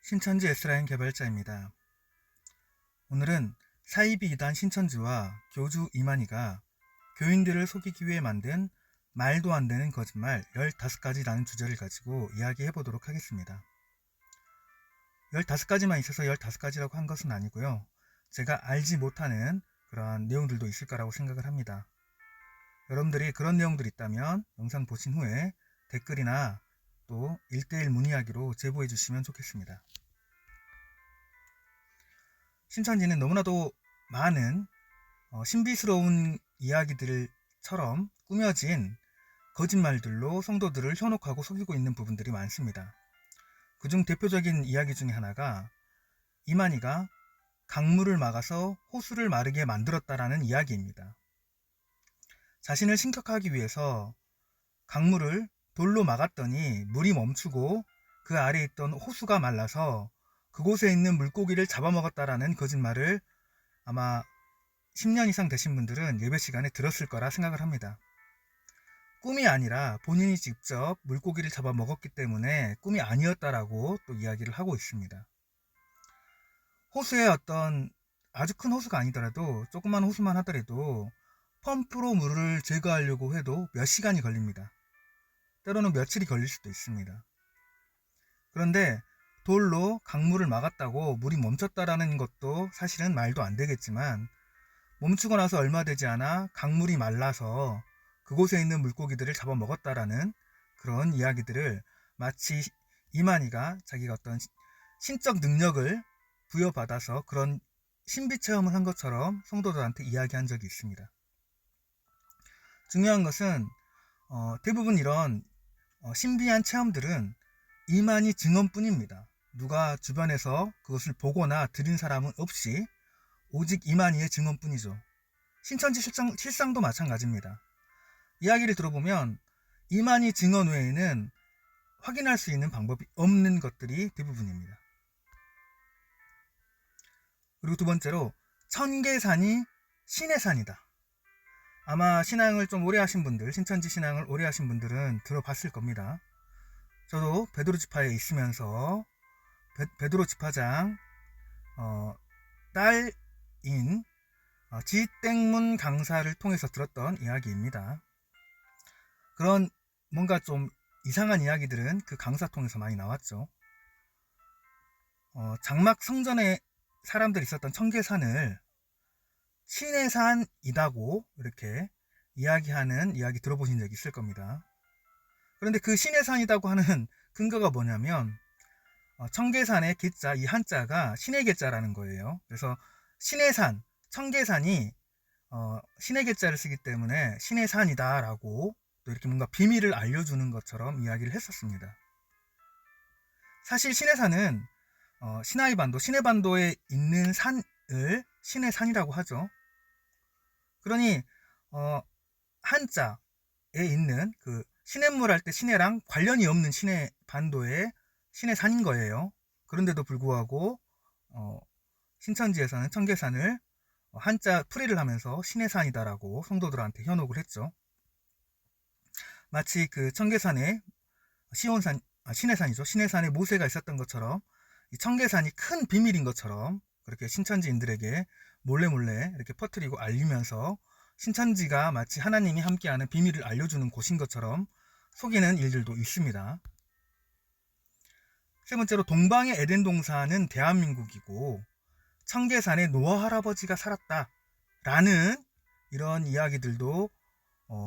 신천지 S라인 개발자입니다. 오늘은 사이비 이단 신천지와 교주 이만희가 교인들을 속이기 위해 만든 말도 안 되는 거짓말 15가지라는 주제를 가지고 이야기해 보도록 하겠습니다. 15가지만 있어서 15가지라고 한 것은 아니고요. 제가 알지 못하는 그러한 내용들도 있을 거라고 생각을 합니다. 여러분들이 그런 내용들이 있다면 영상 보신 후에 댓글이나 또 1대1 문의하기로 제보해 주시면 좋겠습니다. 신천지는 너무나도 많은 신비스러운 이야기들처럼 꾸며진 거짓말들로 성도들을 현혹하고 속이고 있는 부분들이 많습니다. 그중 대표적인 이야기 중에 하나가 이만희가 강물을 막아서 호수를 마르게 만들었다라는 이야기입니다. 자신을 신격하기 위해서 강물을 돌로 막았더니 물이 멈추고 그 아래에 있던 호수가 말라서 그곳에 있는 물고기를 잡아먹었다라는 거짓말을 아마 10년 이상 되신 분들은 예배 시간에 들었을 거라 생각을 합니다. 꿈이 아니라 본인이 직접 물고기를 잡아먹었기 때문에 꿈이 아니었다라고 또 이야기를 하고 있습니다. 호수에 어떤 아주 큰 호수가 아니더라도 조그만 호수만 하더라도 펌프로 물을 제거하려고 해도 몇 시간이 걸립니다. 때로는 며칠이 걸릴 수도 있습니다. 그런데 돌로 강물을 막았다고 물이 멈췄다라는 것도 사실은 말도 안 되겠지만 멈추고 나서 얼마 되지 않아 강물이 말라서 그곳에 있는 물고기들을 잡아먹었다라는 그런 이야기들을 마치 이만희가 자기가 어떤 신적 능력을 부여받아서 그런 신비체험을 한 것처럼 성도들한테 이야기한 적이 있습니다. 중요한 것은 대부분 이런 신비한 체험들은 이만희 증언뿐입니다. 누가 주변에서 그것을 보거나 들은 사람은 없이 오직 이만희의 증언뿐이죠. 신천지 실상도 마찬가지입니다. 이야기를 들어보면 이만희 증언 외에는 확인할 수 있는 방법이 없는 것들이 대부분입니다. 그리고 두 번째로 청계산이 신의 산이다. 아마 신앙을 좀 오래 하신 분들, 신천지 신앙을 오래 하신 분들은 들어봤을 겁니다. 저도 베드로 지파에 있으면서 베드로 지파장 딸인 지땡문 강사를 통해서 들었던 이야기입니다. 그런 뭔가 좀 이상한 이야기들은 그 강사 통해서 많이 나왔죠. 장막 성전에 사람들이 있었던 청계산을 신의 산이다고 이렇게 이야기하는 이야기 들어보신 적이 있을 겁니다. 그런데 그 신의 산이라고 하는 근거가 뭐냐면 청계산의 계자, 이 한자가 신의 계자라는 거예요. 그래서 신의 산, 청계산이 신의 계자를 쓰기 때문에 신의 산이다 라고 또 이렇게 뭔가 비밀을 알려주는 것처럼 이야기를 했었습니다. 사실 신의 산은 시나이 반도, 시내 반도에 있는 산을 신의 산이라고 하죠. 그러니 한자에 있는 그 시냇물 할 때 시내랑 관련이 없는 시내 반도의 신의 산인 거예요. 그런데도 불구하고 신천지에서는 청계산을 한자 풀이를 하면서 신의 산이다라고 성도들한테 현혹을 했죠. 마치 그 청계산에 시온산, 신의 산이죠. 신의 산에 모세가 있었던 것처럼 이 청계산이 큰 비밀인 것처럼 그렇게 신천지인들에게 몰래 이렇게 퍼뜨리고 알리면서 신천지가 마치 하나님이 함께하는 비밀을 알려주는 곳인 것처럼 속이는 일들도 있습니다. 세 번째로 동방의 에덴 동산은 대한민국이고 청계산에 노아 할아버지가 살았다라는 이런 이야기들도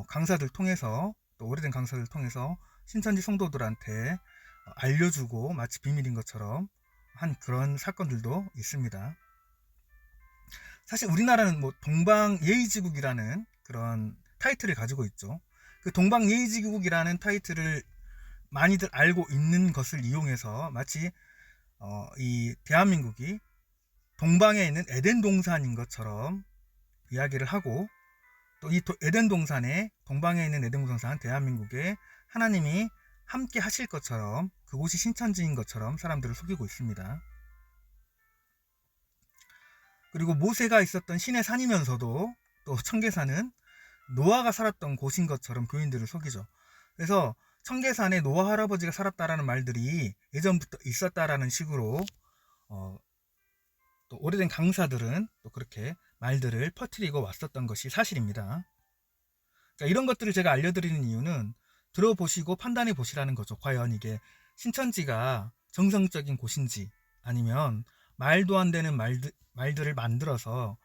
강사들 통해서 또 오래된 강사들 통해서 신천지 성도들한테 알려주고 마치 비밀인 것처럼 한 그런 사건들도 있습니다. 사실 우리나라는 뭐 동방예의지국이라는 그런 타이틀을 가지고 있죠. 그 동방예의지국이라는 타이틀을 많이들 알고 있는 것을 이용해서 마치 이 대한민국이 동방에 있는 에덴 동산인 것처럼 이야기를 하고 또 이 에덴 동산에 동방에 있는 에덴 동산 대한민국에 하나님이 함께 하실 것처럼 그곳이 신천지인 것처럼 사람들을 속이고 있습니다. 그리고 모세가 있었던 신의 산이면서도 또 청계산은 노아가 살았던 곳인 것처럼 교인들을 속이죠. 그래서 청계산에 노아 할아버지가 살았다라는 말들이 예전부터 있었다라는 식으로 또 오래된 강사들은 또 그렇게 말들을 퍼뜨리고 왔었던 것이 사실입니다. 자, 이런 것들을 제가 알려드리는 이유는 들어보시고 판단해 보시라는 거죠. 과연 이게 신천지가 정상적인 곳인지, 아니면 말도 안 되는 말들을 만들어서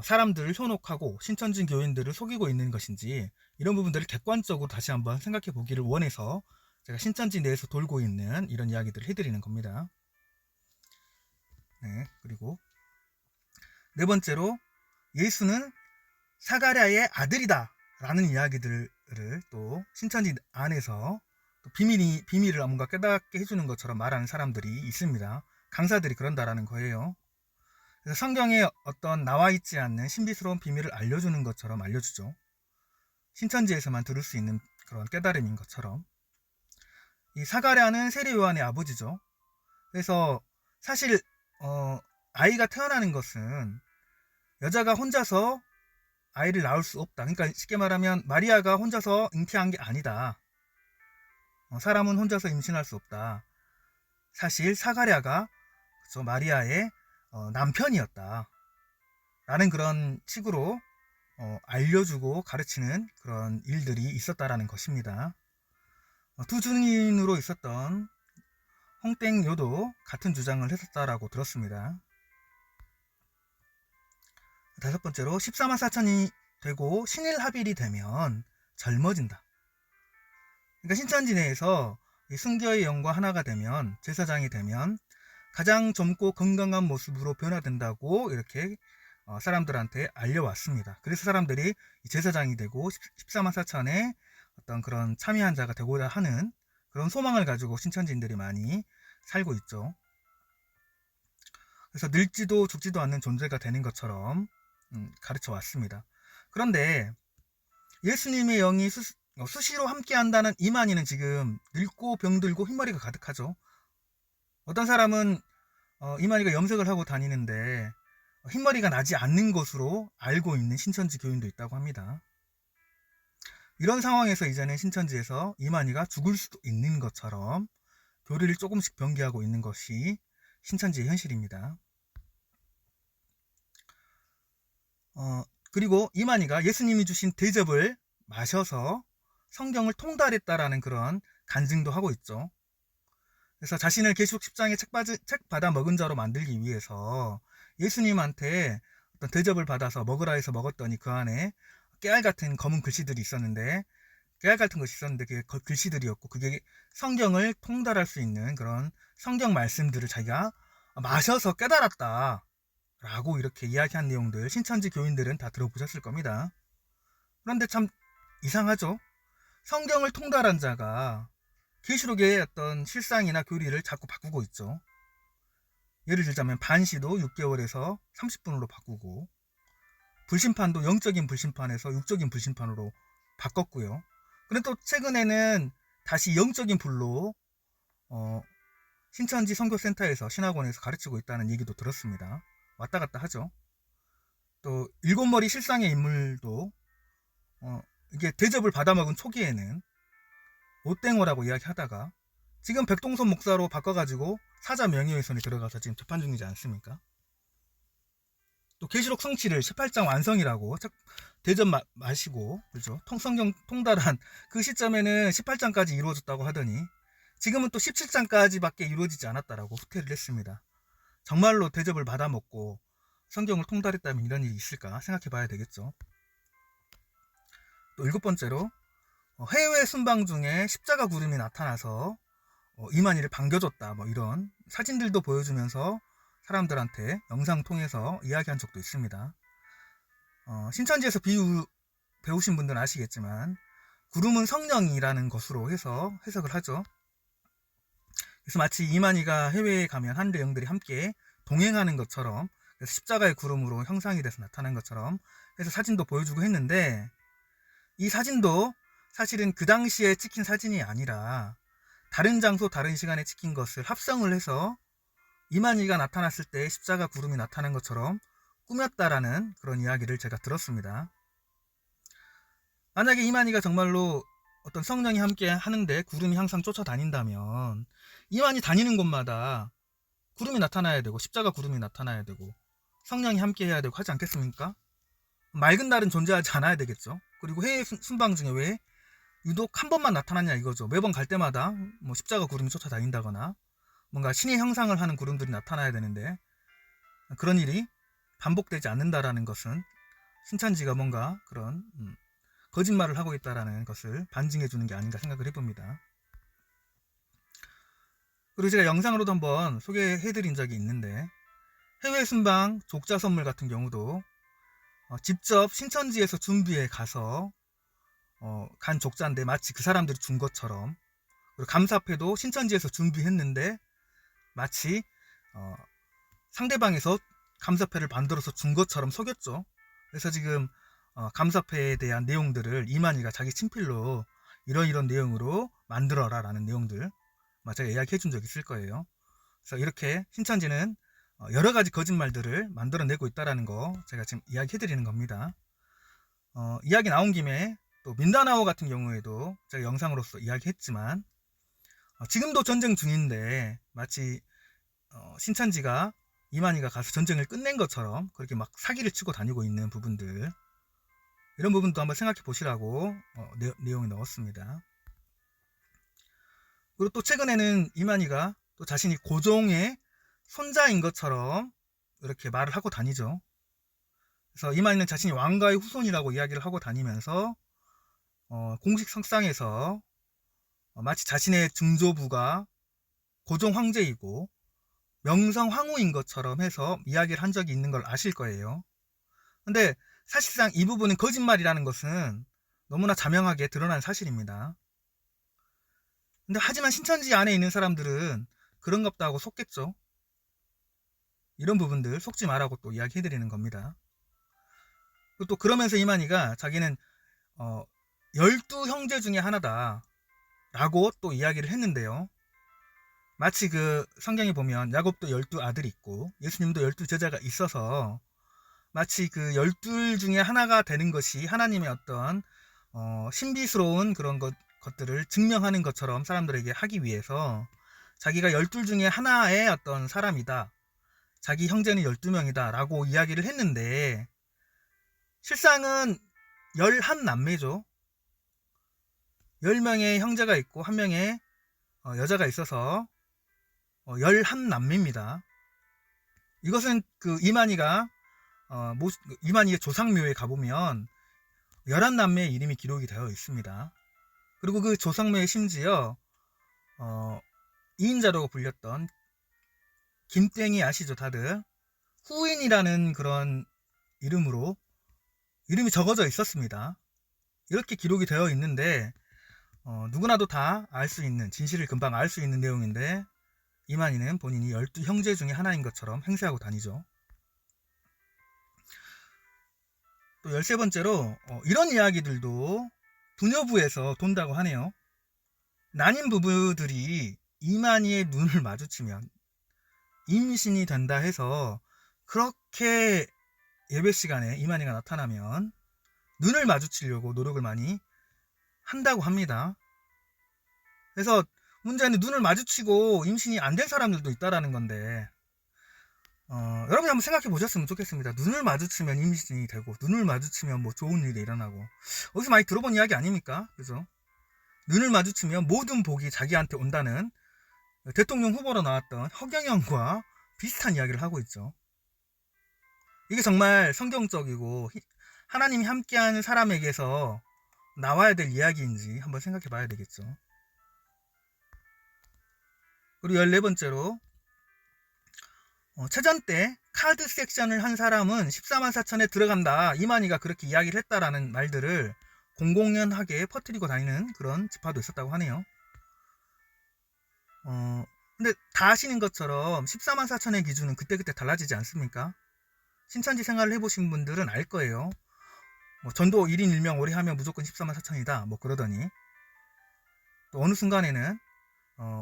사람들을 현혹하고 신천지 교인들을 속이고 있는 것인지, 이런 부분들을 객관적으로 다시 한번 생각해 보기를 원해서 제가 신천지 내에서 돌고 있는 이런 이야기들을 해드리는 겁니다. 네, 그리고 네 번째로, 예수는 사가랴의 아들이다 라는 이야기들을 또 신천지 안에서 또 비밀을 뭔가 깨닫게 해주는 것처럼 말하는 사람들이 있습니다. 강사들이 그런다라는 거예요. 그래서 성경에 어떤 나와 있지 않는 신비스러운 비밀을 알려주는 것처럼 알려주죠. 신천지에서만 들을 수 있는 그런 깨달음인 것처럼. 이 사가랴는 세례 요한의 아버지죠. 그래서 사실 아이가 태어나는 것은 여자가 혼자서 아이를 낳을 수 없다. 그러니까 쉽게 말하면 마리아가 혼자서 잉태한 게 아니다. 사람은 혼자서 임신할 수 없다. 사실 사가랴가 마리아의 남편이었다 라는 그런 식으로 알려주고 가르치는 그런 일들이 있었다라는 것입니다. 두 증인으로 있었던 홍땡요도 같은 주장을 했었다라고 들었습니다. 다섯 번째로, 14만 4천이 되고 신일합일이 되면 젊어진다. 그러니까 신천지 내에서 순교의 영과 하나가 되면, 제사장이 되면 가장 젊고 건강한 모습으로 변화된다고 이렇게 사람들한테 알려왔습니다. 그래서 사람들이 제사장이 되고 14만 4천의 어떤 그런 참여한 자가 되고자 하는 그런 소망을 가지고 신천지인들이 많이 살고 있죠. 그래서 늙지도 죽지도 않는 존재가 되는 것처럼 가르쳐 왔습니다. 그런데 예수님의 영이 수시로 함께 한다는 이만희는 지금 늙고 병들고 흰머리가 가득하죠. 어떤 사람은 이만희가 염색을 하고 다니는데 흰머리가 나지 않는 것으로 알고 있는 신천지 교인도 있다고 합니다. 이런 상황에서 이제는 신천지에서 이만희가 죽을 수도 있는 것처럼 교리를 조금씩 변개하고 있는 것이 신천지의 현실입니다. 그리고 이만희가 예수님이 주신 대접을 마셔서 성경을 통달했다라는 그런 간증도 하고 있죠. 그래서 자신을 계시록 10장에 책 받아 먹은 자로 만들기 위해서 예수님한테 어떤 대접을 받아서 먹으라 해서 먹었더니 그 안에 깨알 같은 검은 글씨들이 있었는데, 그게 글씨들이었고, 그게 성경을 통달할 수 있는 그런 성경 말씀들을 자기가 마셔서 깨달았다 라고 이렇게 이야기한 내용들, 신천지 교인들은 다 들어보셨을 겁니다. 그런데 참 이상하죠. 성경을 통달한 자가 계시록의 어떤 실상이나 교리를 자꾸 바꾸고 있죠. 예를 들자면 반시도 6개월에서 30분으로 바꾸고, 불심판도 영적인 불심판에서 육적인 불심판으로 바꿨고요. 그런데 또 최근에는 다시 영적인 불로 신천지 선교센터에서, 신학원에서 가르치고 있다는 얘기도 들었습니다. 왔다 갔다 하죠. 또 일곱머리 실상의 인물도 이게 대접을 받아먹은 초기에는 오땡어라고 이야기하다가 지금 백동선 목사로 바꿔가지고 사자 명예훼손이 들어가서 지금 재판 중이지 않습니까? 또 계시록 성취를 18장 완성이라고 대접 마시고, 그렇죠? 성경 통달한 그 시점에는 18장까지 이루어졌다고 하더니 지금은 또 17장까지밖에 이루어지지 않았다라고 후퇴를 했습니다. 정말로 대접을 받아먹고 성경을 통달했다면 이런 일이 있을까 생각해 봐야 되겠죠. 또 일곱 번째로, 해외 순방 중에 십자가 구름이 나타나서 이만희를 반겨줬다, 이런 사진들도 보여주면서 사람들한테 영상 통해서 이야기한 적도 있습니다. 신천지에서 비유 배우신 분들은 아시겠지만 구름은 성령이라는 것으로 해서 해석을 하죠. 그래서 마치 이만희가 해외에 가면 하늘의 영들이 함께 동행하는 것처럼, 그래서 십자가의 구름으로 형상이 돼서 나타난 것처럼 해서 사진도 보여주고 했는데, 이 사진도 사실은 그 당시에 찍힌 사진이 아니라 다른 장소 다른 시간에 찍힌 것을 합성을 해서 이만희가 나타났을 때 십자가 구름이 나타난 것처럼 꾸몄다라는 그런 이야기를 제가 들었습니다. 만약에 이만희가 정말로 어떤 성령이 함께 하는데 구름이 항상 쫓아다닌다면 이만희 다니는 곳마다 구름이 나타나야 되고 십자가 구름이 나타나야 되고 성령이 함께 해야 되고 하지 않겠습니까? 맑은 날은 존재하지 않아야 되겠죠. 그리고 해외 순방 중에 왜 유독 한 번만 나타났냐 이거죠. 매번 갈 때마다 뭐 십자가 구름이 쫓아다닌다거나 뭔가 신의 형상을 하는 구름들이 나타나야 되는데 그런 일이 반복되지 않는다라는 것은 신천지가 뭔가 그런 거짓말을 하고 있다라는 것을 반증해 주는 게 아닌가 생각을 해봅니다. 그리고 제가 영상으로도 한번 소개해 드린 적이 있는데 해외 순방 족자 선물 같은 경우도 직접 신천지에서 준비해 가서 간 족자인데 마치 그 사람들이 준 것처럼, 그리고 감사패도 신천지에서 준비했는데 마치 상대방에서 감사패를 만들어서 준 것처럼 속였죠. 그래서 지금 감사패에 대한 내용들을 이만희가 자기 친필로 이런 내용으로 만들어라 라는 내용들 제가 이야기해 준 적이 있을 거예요. 그래서 이렇게 신천지는 여러 가지 거짓말들을 만들어내고 있다는 거 제가 지금 이야기해 드리는 겁니다. 이야기 나온 김에 또 민다나오 같은 경우에도 제가 영상으로서 이야기했지만 지금도 전쟁 중인데 마치 신천지가 이만희가 가서 전쟁을 끝낸 것처럼 그렇게 막 사기를 치고 다니고 있는 부분들, 이런 부분도 한번 생각해 보시라고 내용이 넣었습니다. 그리고 또 최근에는 이만희가 또 자신이 고종의 손자인 것처럼 이렇게 말을 하고 다니죠. 그래서 이만희는 자신이 왕가의 후손이라고 이야기를 하고 다니면서 공식 석상에서 마치 자신의 증조부가 고종 황제이고 명성 황후인 것처럼 해서 이야기를 한 적이 있는 걸 아실 거예요. 근데 사실상 이 부분은 거짓말이라는 것은 너무나 자명하게 드러난 사실입니다. 근데 하지만 신천지 안에 있는 사람들은 그런갑다 하고 속겠죠. 이런 부분들 속지 말라고 또 이야기해드리는 겁니다. 그리고 또 그러면서 이만희가 자기는 12형제 중에 하나다 라고 또 이야기를 했는데요. 마치 그 성경에 보면 야곱도 12아들이 있고 예수님도 12제자가 있어서 마치 그 12 중에 하나가 되는 것이 하나님의 어떤 신비스러운 그런 것들을 증명하는 것처럼 사람들에게 하기 위해서 자기가 12 중에 하나의 어떤 사람이다, 자기 형제는 12명이다 라고 이야기를 했는데 실상은 11남매죠. 10명의 형제가 있고 1명의 여자가 있어서 11남매입니다. 이것은 그 이만희가 이만희의 조상묘에 가보면 11남매의 이름이 기록이 되어 있습니다. 그리고 그 조상묘에 심지어 2인자라고 불렸던 김땡이 아시죠 다들? 후인이라는 그런 이름으로 이름이 적어져 있었습니다. 이렇게 기록이 되어 있는데 누구나도 다 알 수 있는, 진실을 금방 알 수 있는 내용인데 이만희는 본인이 12형제 중에 하나인 것처럼 행세하고 다니죠. 또 13번째로 이런 이야기들도 부녀부에서 돈다고 하네요. 난임 부부들이 이만희의 눈을 마주치면 임신이 된다 해서 그렇게 예배 시간에 이만희가 나타나면 눈을 마주치려고 노력을 많이 한다고 합니다. 그래서 문제는 눈을 마주치고 임신이 안 된 사람들도 있다라는 건데 여러분이 한번 생각해 보셨으면 좋겠습니다. 눈을 마주치면 임신이 되고 눈을 마주치면 뭐 좋은 일이 일어나고 어디서 많이 들어본 이야기 아닙니까? 그죠? 눈을 마주치면 모든 복이 자기한테 온다는 대통령 후보로 나왔던 허경영과 비슷한 이야기를 하고 있죠. 이게 정말 성경적이고 하나님이 함께하는 사람에게서 나와야 될 이야기인지 한번 생각해 봐야 되겠죠. 그리고 14번째로 체전 때 카드 섹션을 한 사람은 14만 4천에 들어간다, 이만희가 그렇게 이야기를 했다라는 말들을 공공연하게 퍼뜨리고 다니는 그런 지파도 있었다고 하네요. 근데 다 아시는 것처럼 14만 4천의 기준은 그때그때 달라지지 않습니까? 신천지 생활을 해보신 분들은 알 거예요. 전도 1인 1명 오래 하면 무조건 14만 4천이다 뭐 그러더니 또 어느 순간에는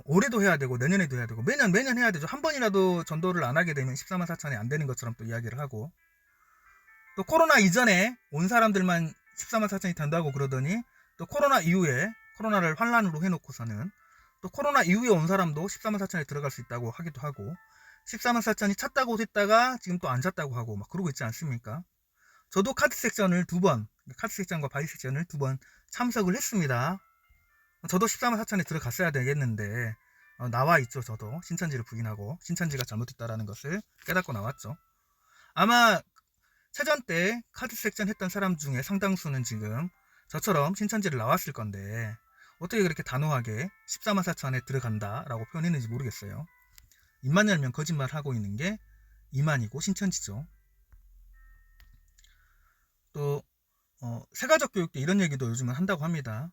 올해도 해야 되고 내년에도 해야 되고 매년 해야 되죠. 한 번이라도 전도를 안 하게 되면 14만 4천이 안 되는 것처럼 또 이야기를 하고, 또 코로나 이전에 온 사람들만 14만 4천이 된다고 그러더니 또 코로나 이후에 코로나를 환란으로 해놓고서는 또 코로나 이후에 온 사람도 14만 4천에 들어갈 수 있다고 하기도 하고 14만 4천이 찼다고 했다가 지금 또 안 찼다고 하고 막 그러고 있지 않습니까? 저도 카드 섹션을 카드 섹션과 바이 섹션을 2번 참석을 했습니다. 저도 14만 4천에 들어갔어야 되겠는데 나와 있죠. 저도 신천지를 부인하고 신천지가 잘못했다라는 것을 깨닫고 나왔죠. 아마 세전 때 카드 섹션 했던 사람 중에 상당수는 지금 저처럼 신천지를 나왔을 건데 어떻게 그렇게 단호하게 14만 4천에 들어간다 라고 표현했는지 모르겠어요. 입만 열면 거짓말하고 있는 게 이만이고 신천지죠. 또 세가족 교육 때 이런 얘기도 요즘은 한다고 합니다.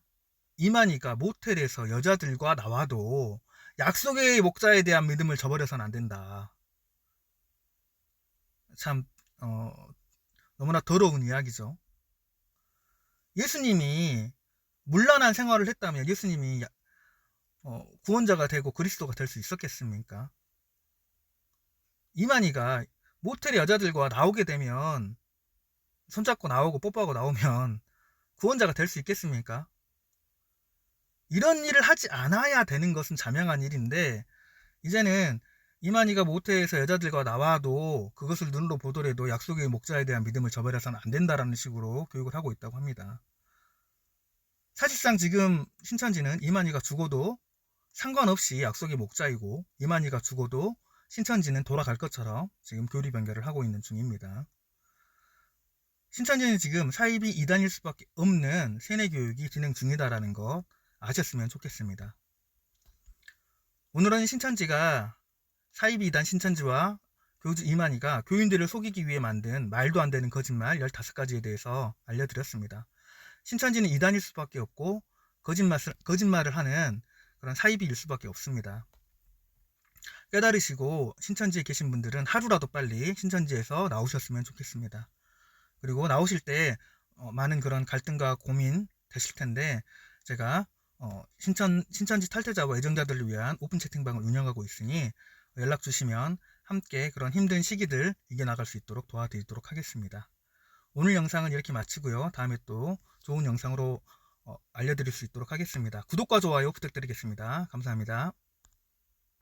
이만희가 모텔에서 여자들과 나와도 약속의 목자에 대한 믿음을 저버려서는 안 된다. 참 너무나 더러운 이야기죠. 예수님이 문란한 생활을 했다면 예수님이 구원자가 되고 그리스도가 될 수 있었겠습니까? 이만희가 모텔의 여자들과 나오게 되면 손잡고 나오고 뽀뽀하고 나오면 구원자가 될 수 있겠습니까? 이런 일을 하지 않아야 되는 것은 자명한 일인데 이제는 이만희가 모텔에서 여자들과 나와도 그것을 눈으로 보더라도 약속의 목자에 대한 믿음을 저버려서는 안 된다라는 식으로 교육을 하고 있다고 합니다. 사실상 지금 신천지는 이만희가 죽어도 상관없이 약속의 목자이고 이만희가 죽어도 신천지는 돌아갈 것처럼 지금 교리 변결을 하고 있는 중입니다. 신천지는 지금 사입이 2단일 수밖에 없는 세뇌 교육이 진행 중이다라는 것 아셨으면 좋겠습니다. 오늘은 신천지가 사입이 2단 신천지와 교주 이만희가 교인들을 속이기 위해 만든 말도 안 되는 거짓말 15가지에 대해서 알려드렸습니다. 신천지는 2단일 수밖에 없고 거짓말을 하는 그런 사입이일 수밖에 없습니다. 깨달으시고 신천지에 계신 분들은 하루라도 빨리 신천지에서 나오셨으면 좋겠습니다. 그리고 나오실 때 많은 그런 갈등과 고민 되실 텐데 제가 신천지 탈퇴자와 애정자들을 위한 오픈 채팅방을 운영하고 있으니 연락 주시면 함께 그런 힘든 시기들 이겨나갈 수 있도록 도와드리도록 하겠습니다. 오늘 영상은 이렇게 마치고요. 다음에 또 좋은 영상으로 알려드릴 수 있도록 하겠습니다. 구독과 좋아요 부탁드리겠습니다. 감사합니다.